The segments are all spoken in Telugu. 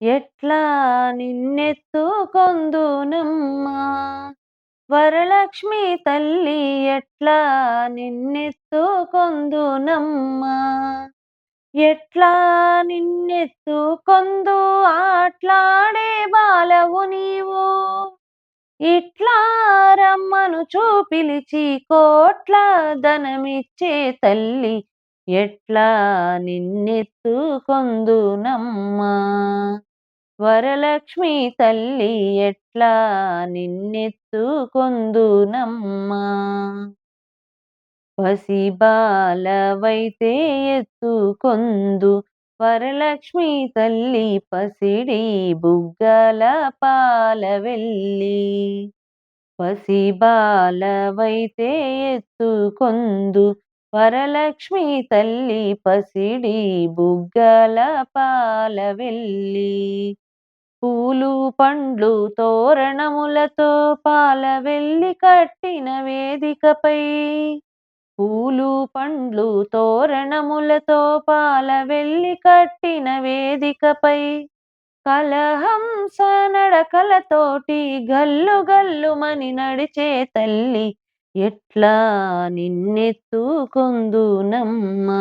ఎట్లా నిన్నెత్తుకొందునమ్మా వరలక్ష్మి తల్లి ఎట్లా నిన్నెత్తుకొందునమ్మా ఎట్లా నిన్నెత్తుకొందు ఆట్లాడే బాలవు నీవు ఇట్లా రమ్మనుచు పిలిచి కోట్ల ధనమిచ్చే తల్లి ఎట్లా నిన్నెత్తుకొందునమ్మా వరలక్ష్మి తల్లి ఎట్లా నిన్నెత్తుకొందునమ్మా పసిబాలవైతే ఎత్తుకొందు వరలక్ష్మి తల్లి పసిడి బుగ్గల పాలవెల్లి పసిబాలవైతే ఎత్తుకొందు వరలక్ష్మి తల్లి పసిడి బుగ్గల పాలవెల్లి పూలు పండ్లు తోరణములతో పాలవెల్లి కట్టిన వేదికపై పూలు పండ్లు తోరణములతో పాలవెల్లి కట్టిన వేదికపై కలహంస నడకలతోటి గల్లు గల్లుమని నడిచే తల్లి ఎట్లా నిన్నెత్తుకొందునమ్మా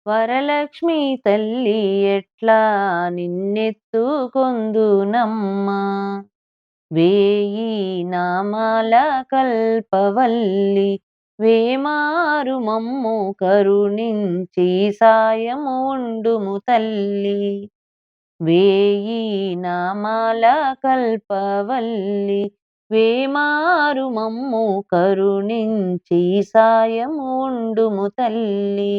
వరలక్ష్మి తల్లి ఎట్లా నిన్నెత్తుకొందునమ్మా వేయి నామాల కల్పవల్లి వేమారు మమ్ము కరుణించి సాయము ఉండుము తల్లి వేయి నామాల కల్పవల్లి వేమారు మమ్ము కరుణించి సాయము ఉండుము తల్లి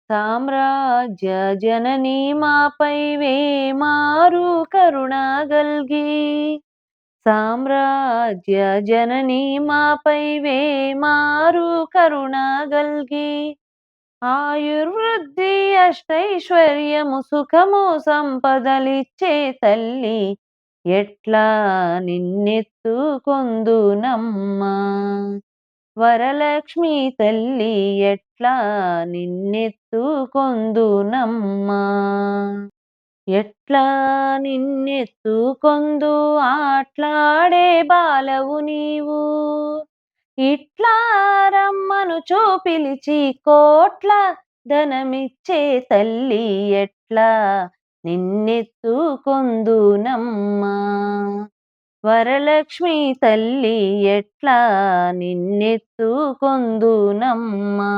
సామ్రాజ్య జననీ మాపై వేమారు కరుణగల్గి సామ్రాజ్య జననీ మాపై వేమారు కరుణగల్గి ఆయుర్వృద్ధి అష్టైశ్వర్యము సుఖము సంపదలిచ్చే తల్లి ఎట్లా నిన్నెత్తుకొందునమ్మా వరలక్ష్మి తల్లి ఎట్లా నిన్నెత్తుకొందునమ్మా ఎట్లా నిన్నెత్తుకొందు ఆట్లాడే బాలవు నీవు ఇట్లా రమ్మనుచు పిలిచి కోట్ల ధనమిచ్చే తల్లి ఎట్లా నిన్నెత్తుకొందునమ్మా వరలక్ష్మి తల్లి ఎట్లా నిన్నెత్తుకొందునమ్మా